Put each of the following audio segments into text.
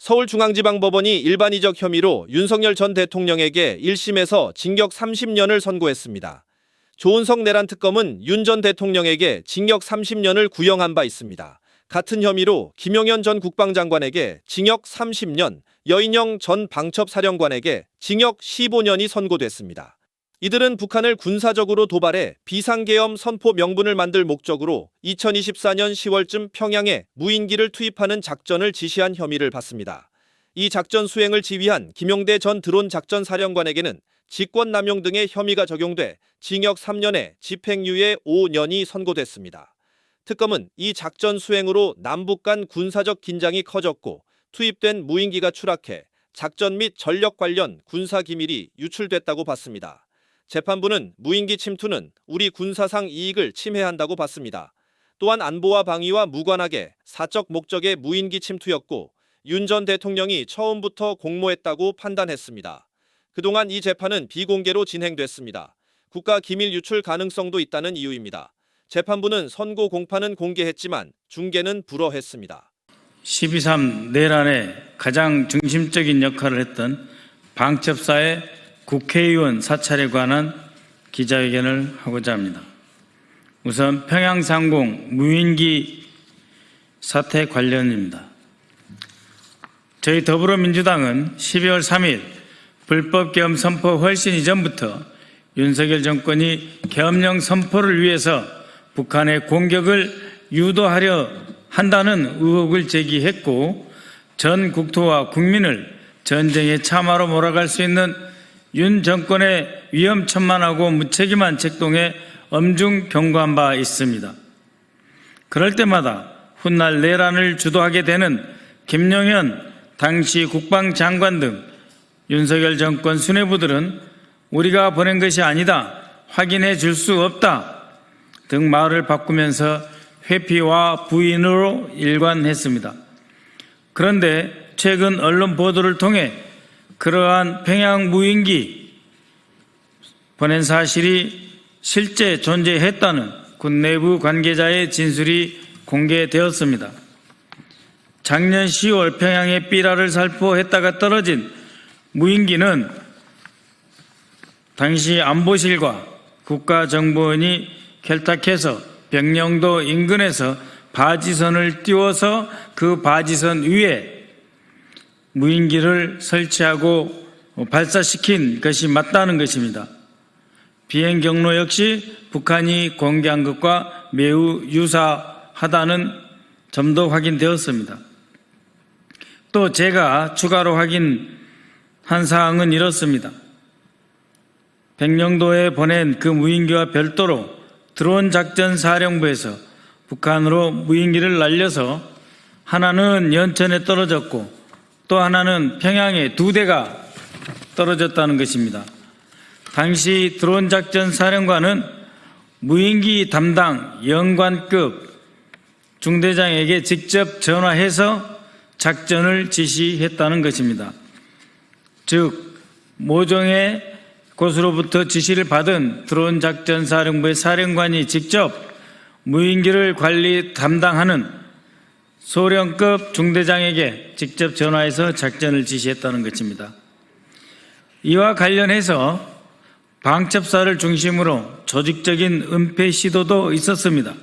서울중앙지방법원이 일반이적 혐의로 윤석열 전 대통령에게 1심에서 징역 30년을 선고했습니다. 조은석 내란 특검은 윤 전 대통령에게 징역 30년을 구형한 바 있습니다. 같은 혐의로 김용현 전 국방장관에게 징역 30년, 여인영 전 방첩사령관에게 징역 15년이 선고됐습니다. 이들은 북한을 군사적으로 도발해 비상계엄 선포 명분을 만들 목적으로 2024년 10월쯤 평양에 무인기를 투입하는 작전을 지시한 혐의를 받습니다. 이 작전 수행을 지휘한 김용대 전 드론 작전사령관에게는 직권남용 등의 혐의가 적용돼 징역 3년에 집행유예 5년이 선고됐습니다. 특검은 이 작전 수행으로 남북 간 군사적 긴장이 커졌고 투입된 무인기가 추락해 작전 및 전력 관련 군사기밀이 유출됐다고 봤습니다. 재판부는 무인기 침투는 우리 군사상 이익을 침해한다고 봤습니다. 또한 안보와 방위와 무관하게 사적 목적의 무인기 침투였고 윤 전 대통령이 처음부터 공모했다고 판단했습니다. 그동안 이 재판은 비공개로 진행됐습니다. 국가 기밀 유출 가능성도 있다는 이유입니다. 재판부는 선고 공판은 공개했지만 중계는 불허했습니다. 12.3 내란의 가장 중심적인 역할을 했던 방첩사의 국회의원 사찰에 관한 기자회견을 하고자 합니다. 우선 평양상공 무인기 사태 관련입니다. 저희 더불어민주당은 12월 3일 불법 계엄 선포 훨씬 이전부터 윤석열 정권이 계엄령 선포를 위해서 북한의 공격을 유도하려 한다는 의혹을 제기했고 전 국토와 국민을 전쟁의 참화로 몰아갈 수 있는 윤 정권의 위험천만하고 무책임한 책동에 엄중 경고한 바 있습니다. 그럴 때마다 훗날 내란을 주도하게 되는 김용현 당시 국방장관 등 윤석열 정권 수뇌부들은 우리가 보낸 것이 아니다, 확인해 줄 수 없다 등 말을 바꾸면서 회피와 부인으로 일관했습니다. 그런데 최근 언론 보도를 통해 그러한 평양 무인기 보낸 사실이 실제 존재했다는 군 내부 관계자의 진술이 공개되었습니다. 작년 10월 평양에 삐라를 살포했다가 떨어진 무인기는 당시 안보실과 국가정보원이 결탁해서 백령도 인근에서 바지선을 띄워서 그 바지선 위에 무인기를 설치하고 발사시킨 것이 맞다는 것입니다. 비행 경로 역시 북한이 공개한 것과 매우 유사하다는 점도 확인되었습니다. 또 제가 추가로 확인한 사항은 이렇습니다. 백령도에 보낸 그 무인기와 별도로 드론 작전 사령부에서 북한으로 무인기를 날려서 하나는 연천에 떨어졌고 또 하나는 평양에 2대가 떨어졌다는 것입니다. 당시 드론 작전 사령관은 무인기 담당 영관급 중대장에게 직접 전화해서 작전을 지시했다는 것입니다. 즉 모종의 곳으로부터 지시를 받은 드론 작전 사령부의 사령관이 직접 무인기를 관리 담당하는 소령급 중대장에게 직접 전화해서 작전을 지시했다는 것입니다. 이와 관련해서 방첩사를 중심으로 조직적인 은폐 시도도 있었습니다.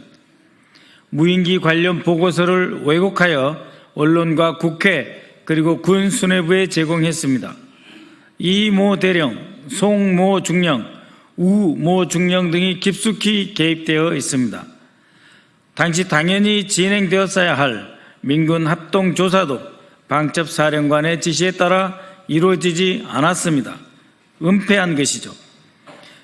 무인기 관련 보고서를 왜곡하여 언론과 국회 그리고 군 수뇌부에 제공했습니다. 이 모 대령, 송 모 중령, 우 모 중령 등이 깊숙이 개입되어 있습니다. 당시 당연히 진행되었어야 할 민군 합동조사도 방첩사령관의 지시에 따라 이루어지지 않았습니다. 은폐한 것이죠.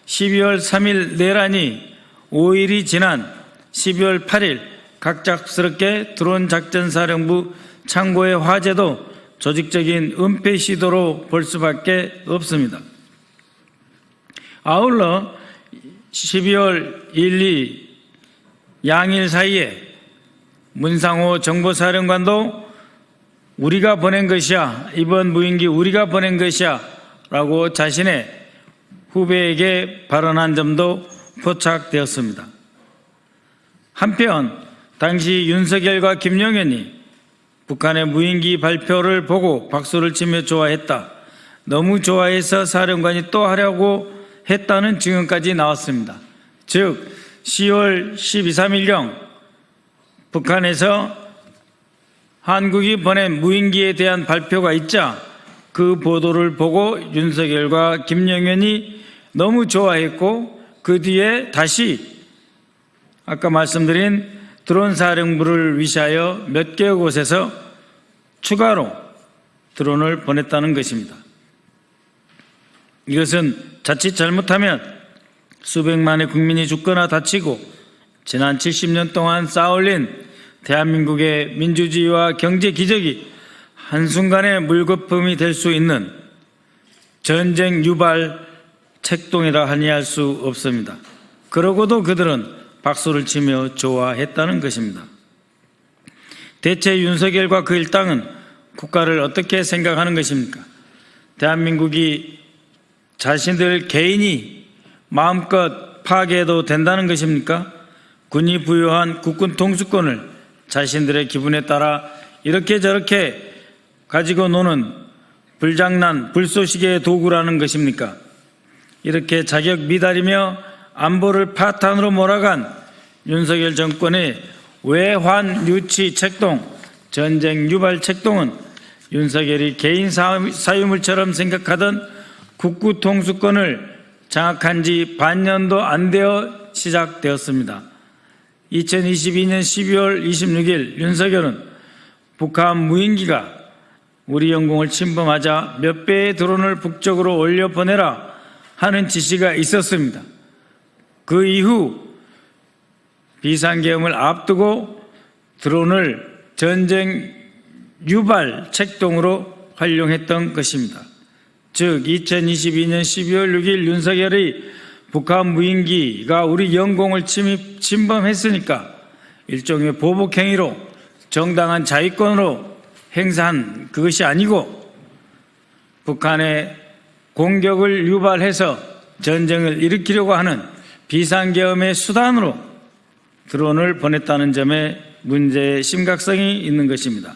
12월 3일 내란이 5일이 지난 12월 8일 갑작스럽게 드론 작전사령부 창고의 화재도 조직적인 은폐 시도로 볼 수밖에 없습니다. 아울러 12월 1, 2 양일 사이에 문상호 정보사령관도 우리가 보낸 것이야, 이번 무인기 우리가 보낸 것이야 라고 자신의 후배에게 발언한 점도 포착되었습니다. 한편 당시 윤석열과 김용현이 북한의 무인기 발표를 보고 박수를 치며 좋아했다. 너무 좋아해서 사령관이 또 하려고 했다는 증언까지 나왔습니다. 즉 10월 12, 13일경 북한에서 한국이 보낸 무인기에 대한 발표가 있자 그 보도를 보고 윤석열과 김영현이 너무 좋아했고 그 뒤에 다시 아까 말씀드린 드론 사령부를 위시하여 몇 개의 곳에서 추가로 드론을 보냈다는 것입니다. 이것은 자칫 잘못하면 수백만의 국민이 죽거나 다치고 지난 70년 동안 쌓아올린 대한민국의 민주주의와 경제 기적이 한순간에 물거품이 될 수 있는 전쟁 유발 책동이라 아니할 수 없습니다. 그러고도 그들은 박수를 치며 좋아했다는 것입니다. 대체 윤석열과 그 일당은 국가를 어떻게 생각하는 것입니까? 대한민국이 자신들 개인이 마음껏 파괴해도 된다는 것입니까? 군이 부여한 국군 통수권을 자신들의 기분에 따라 이렇게 저렇게 가지고 노는 불장난, 불쏘시개의 도구라는 것입니까? 이렇게 자격 미달이며 안보를 파탄으로 몰아간 윤석열 정권의 외환 유치 책동, 전쟁 유발 책동은 윤석열이 개인 사유물처럼 생각하던 국구 통수권을 장악한 지 반년도 안 되어 시작되었습니다. 2022년 12월 26일 윤석열은 북한 무인기가 우리 영공을 침범하자 몇 배의 드론을 북쪽으로 올려 보내라 하는 지시가 있었습니다. 그 이후 비상계엄을 앞두고 드론을 전쟁 유발 책동으로 활용했던 것입니다. 즉 2022년 12월 6일 윤석열의 북한 무인기가 우리 영공을 침범했으니까 일종의 보복행위로 정당한 자위권으로 행사한 그것이 아니고 북한의 공격을 유발해서 전쟁을 일으키려고 하는 비상계엄의 수단으로 드론을 보냈다는 점에 문제의 심각성이 있는 것입니다.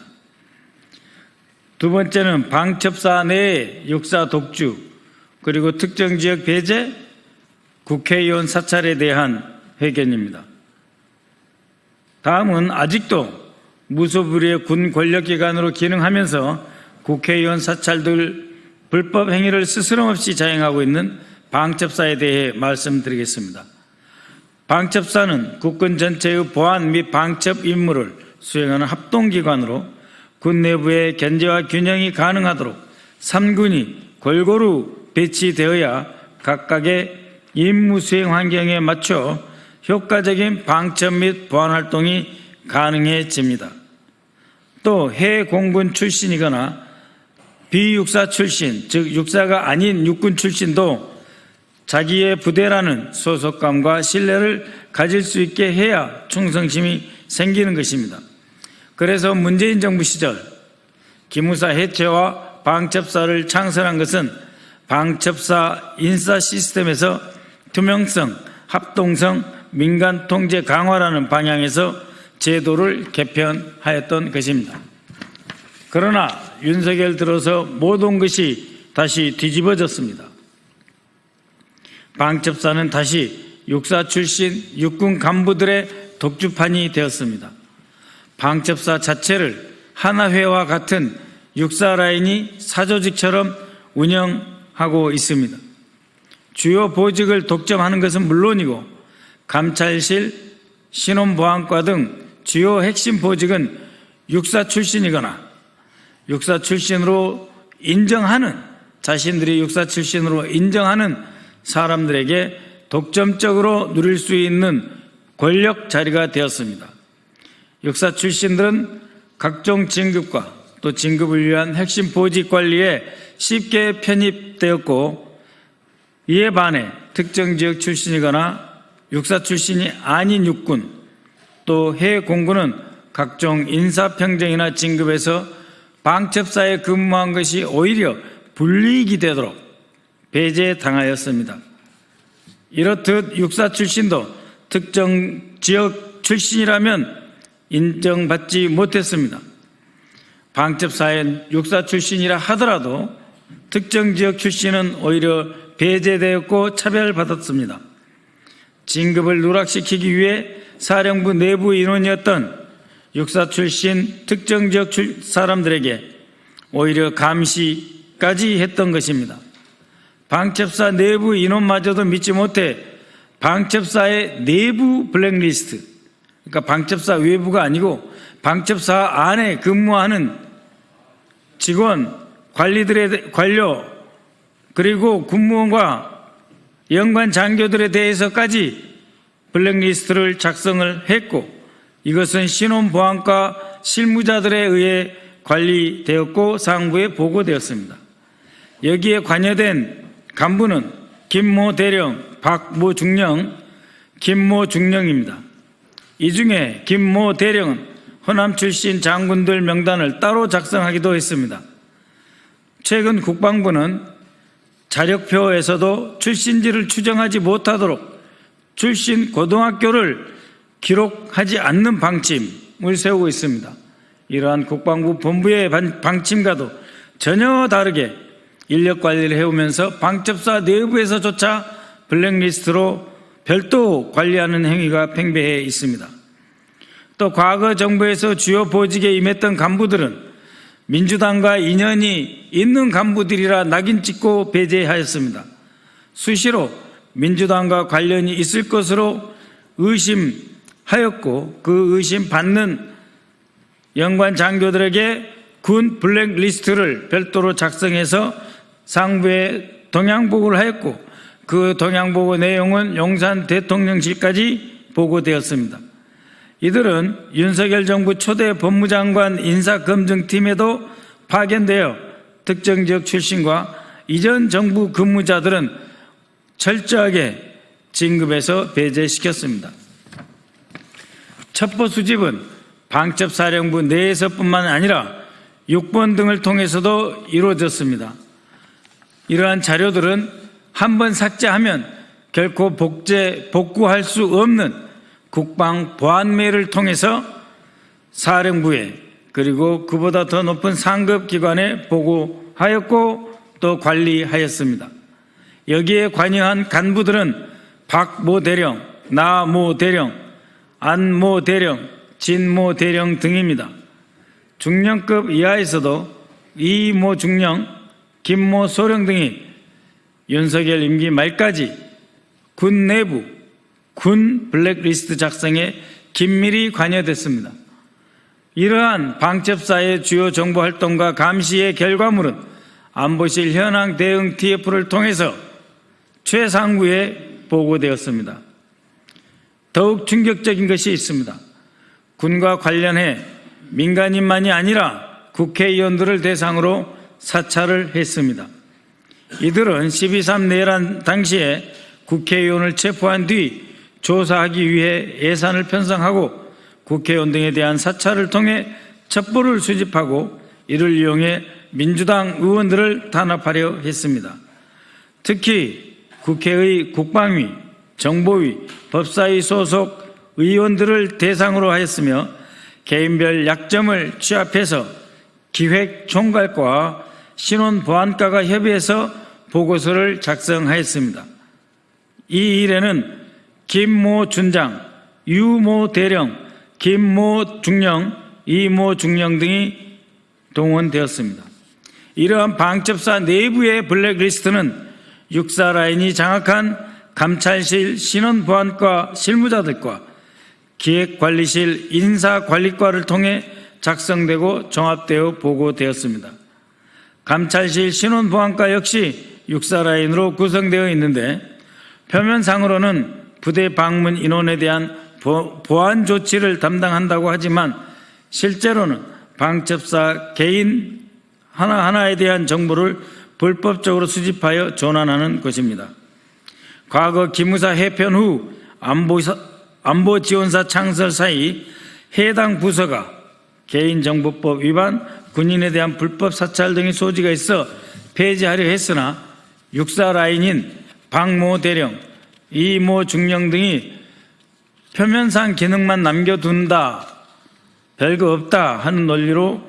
두 번째는 방첩사 내의 역사 독주 그리고 특정 지역 배제, 국회의원 사찰에 대한 회견입니다. 다음은 아직도 무소불위의 군 권력기관으로 기능하면서 국회의원 사찰들 불법 행위를 스스럼없이 자행하고 있는 방첩사에 대해 말씀드리겠습니다. 방첩사는 국군 전체의 보안 및 방첩 임무를 수행하는 합동기관으로 군 내부의 견제와 균형이 가능하도록 3군이 골고루 배치되어야 각각의 임무 수행 환경에 맞춰 효과적인 방첩 및 보안 활동이 가능해집니다. 또 해외 공군 출신이거나 비육사 출신, 즉 육사가 아닌 육군 출신도 자기의 부대라는 소속감과 신뢰를 가질 수 있게 해야 충성심이 생기는 것입니다. 그래서 문재인 정부 시절 기무사 해체와 방첩사를 창설한 것은 방첩사 인사 시스템에서 투명성, 합동성, 민간 통제 강화라는 방향에서 제도를 개편하였던 것입니다. 그러나 윤석열 들어서 모든 것이 다시 뒤집어졌습니다. 방첩사는 다시 육사 출신 육군 간부들의 독주판이 되었습니다. 방첩사 자체를 하나회와 같은 육사 라인이 사조직처럼 운영하고 있습니다. 주요 보직을 독점하는 것은 물론이고 감찰실, 신원보안과 등 주요 핵심 보직은 육사 출신이거나 육사 출신으로 인정하는 자신들이 육사 출신으로 인정하는 사람들에게 독점적으로 누릴 수 있는 권력 자리가 되었습니다. 육사 출신들은 각종 진급과 또 진급을 위한 핵심 보직 관리에 쉽게 편입되었고 이에 반해 특정 지역 출신이거나 육사 출신이 아닌 육군 또 해외 공군은 각종 인사평정이나 진급에서 방첩사에 근무한 것이 오히려 불이익이 되도록 배제당하였습니다. 이렇듯 육사 출신도 특정 지역 출신이라면 인정받지 못했습니다. 방첩사의 육사 출신이라 하더라도 특정 지역 출신은 오히려 배제되었고 차별받았습니다. 진급을 누락시키기 위해 사령부 내부 인원이었던 육사 출신 특정 지역 사람들에게 오히려 감시까지 했던 것입니다. 방첩사 내부 인원마저도 믿지 못해 방첩사의 내부 블랙리스트, 그러니까 방첩사 외부가 아니고 방첩사 안에 근무하는 직원, 관료, 그리고 군무원과 연관 장교들에 대해서까지 블랙리스트를 작성을 했고, 이것은 신원보안과 실무자들에 의해 관리되었고 상부에 보고되었습니다. 여기에 관여된 간부는 김모 대령, 박모 중령, 김모 중령입니다. 이 중에 김모 대령은 호남 출신 장군들 명단을 따로 작성하기도 했습니다. 최근 국방부는 자력표에서도 출신지를 추정하지 못하도록 출신 고등학교를 기록하지 않는 방침을 세우고 있습니다. 이러한 국방부 본부의 방침과도 전혀 다르게 인력 관리를 해오면서 방첩사 내부에서조차 블랙리스트로 별도 관리하는 행위가 팽배해 있습니다. 또 과거 정부에서 주요 보직에 임했던 간부들은 민주당과 인연이 있는 간부들이라 낙인 찍고 배제하였습니다. 수시로 민주당과 관련이 있을 것으로 의심하였고 그 의심받는 연관 장교들에게 군 블랙리스트를 별도로 작성해서 상부에 동향보고를 하였고 그 동향보고 내용은 용산 대통령실까지 보고되었습니다. 이들은 윤석열 정부 초대 법무장관 인사검증팀에도 파견되어 특정 지역 출신과 이전 정부 근무자들은 철저하게 진급해서 배제시켰습니다. 첩보 수집은 방첩사령부 내에서뿐만 아니라 육본 등을 통해서도 이루어졌습니다. 이러한 자료들은 한번 삭제하면 결코 복구할 수 없는 국방보안매를 통해서 사령부에 그리고 그보다 더 높은 상급 기관에 보고하였고 또 관리하였습니다. 여기에 관여한 간부들은 박모 대령, 나모 대령, 안모 대령, 진모 대령 등입니다. 중령급 이하에서도 이모 중령, 김모 소령 등이 윤석열 임기 말까지 군 내부 군 블랙리스트 작성에 긴밀히 관여됐습니다. 이러한 방첩사의 주요 정보활동과 감시의 결과물은 안보실 현황 대응 TF를 통해서 최상부에 보고되었습니다. 더욱 충격적인 것이 있습니다. 군과 관련해 민간인만이 아니라 국회의원들을 대상으로 사찰을 했습니다. 이들은 12.3 내란 당시에 국회의원을 체포한 뒤 조사하기 위해 예산을 편성하고 국회의원 등에 대한 사찰을 통해 첩보를 수집하고 이를 이용해 민주당 의원들을 탄압하려 했습니다. 특히 국회의 국방위, 정보위, 법사위 소속 의원들을 대상으로 하였으며 개인별 약점을 취합해서 기획총괄과와 신원보안과가 협의해서 보고서를 작성하였습니다. 이 일에는 김모 준장, 유모 대령, 김모 중령, 이모 중령 등이 동원되었습니다. 이러한 방첩사 내부의 블랙리스트는 육사라인이 장악한 감찰실 신원보안과 실무자들과 기획관리실 인사관리과를 통해 작성되고 종합되어 보고되었습니다. 감찰실 신원보안과 역시 육사라인으로 구성되어 있는데 표면상으로는 부대 방문 인원에 대한 보안 조치를 담당한다고 하지만 실제로는 방첩사 개인 하나하나에 대한 정보를 불법적으로 수집하여 전환하는 것입니다. 과거 기무사 해편 후 안보지원사 창설 사이 해당 부서가 개인정보법 위반, 군인에 대한 불법 사찰 등의 소지가 있어 폐지하려 했으나 육사라인인 박모 대령, 이모 중령 등이 표면상 기능만 남겨둔다, 별거 없다 하는 논리로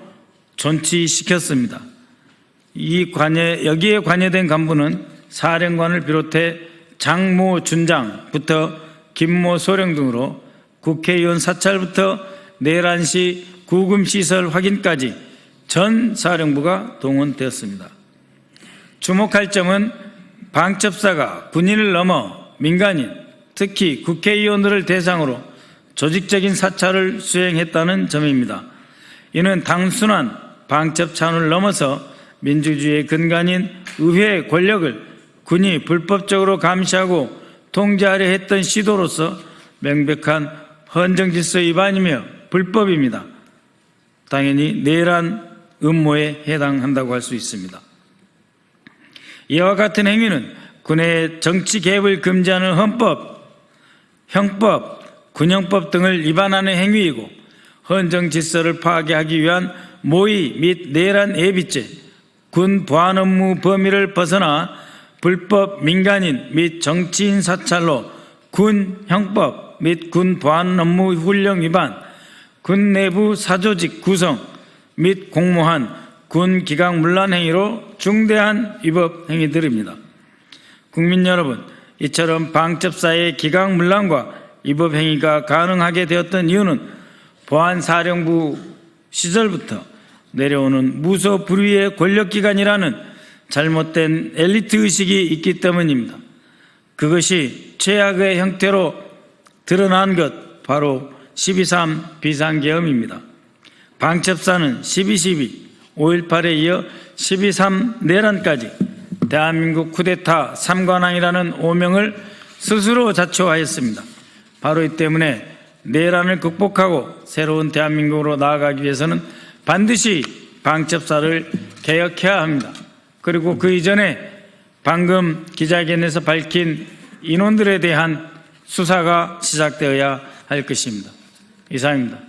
존치시켰습니다. 여기에 관여된 간부는 사령관을 비롯해 장모 준장부터 김모 소령 등으로 국회의원 사찰부터 내란 시 구금시설 확인까지 전 사령부가 동원되었습니다. 주목할 점은 방첩사가 군인을 넘어 민간인, 특히 국회의원들을 대상으로 조직적인 사찰을 수행했다는 점입니다. 이는 단순한 방첩 차원을 넘어서 민주주의의 근간인 의회의 권력을 군이 불법적으로 감시하고 통제하려 했던 시도로서 명백한 헌정질서 위반이며 불법입니다. 당연히 내란 음모에 해당한다고 할 수 있습니다. 이와 같은 행위는 군의 정치 개입을 금지하는 헌법, 형법, 군형법 등을 위반하는 행위이고 헌정 질서를 파괴하기 위한 모의 및 내란 예비죄, 군 보안 업무 범위를 벗어나 불법 민간인 및 정치인 사찰로 군 형법 및 군 보안 업무 훈령 위반, 군 내부 사조직 구성 및 공모한 군 기강 문란 행위로 중대한 위법 행위들입니다. 국민 여러분, 이처럼 방첩사의 기강 문란과 위법 행위가 가능하게 되었던 이유는 보안사령부 시절부터 내려오는 무소불위의 권력기관이라는 잘못된 엘리트 의식이 있기 때문입니다. 그것이 최악의 형태로 드러난 것 바로 12.3 비상계엄입니다. 방첩사는 12.12, 5.18에 이어 12.3 내란까지 대한민국 쿠데타 3관왕이라는 오명을 스스로 자초하였습니다. 바로 이 때문에 내란을 극복하고 새로운 대한민국으로 나아가기 위해서는 반드시 방첩사를 개혁해야 합니다. 그리고 그 이전에 방금 기자회견에서 밝힌 인원들에 대한 수사가 시작되어야 할 것입니다. 이상입니다.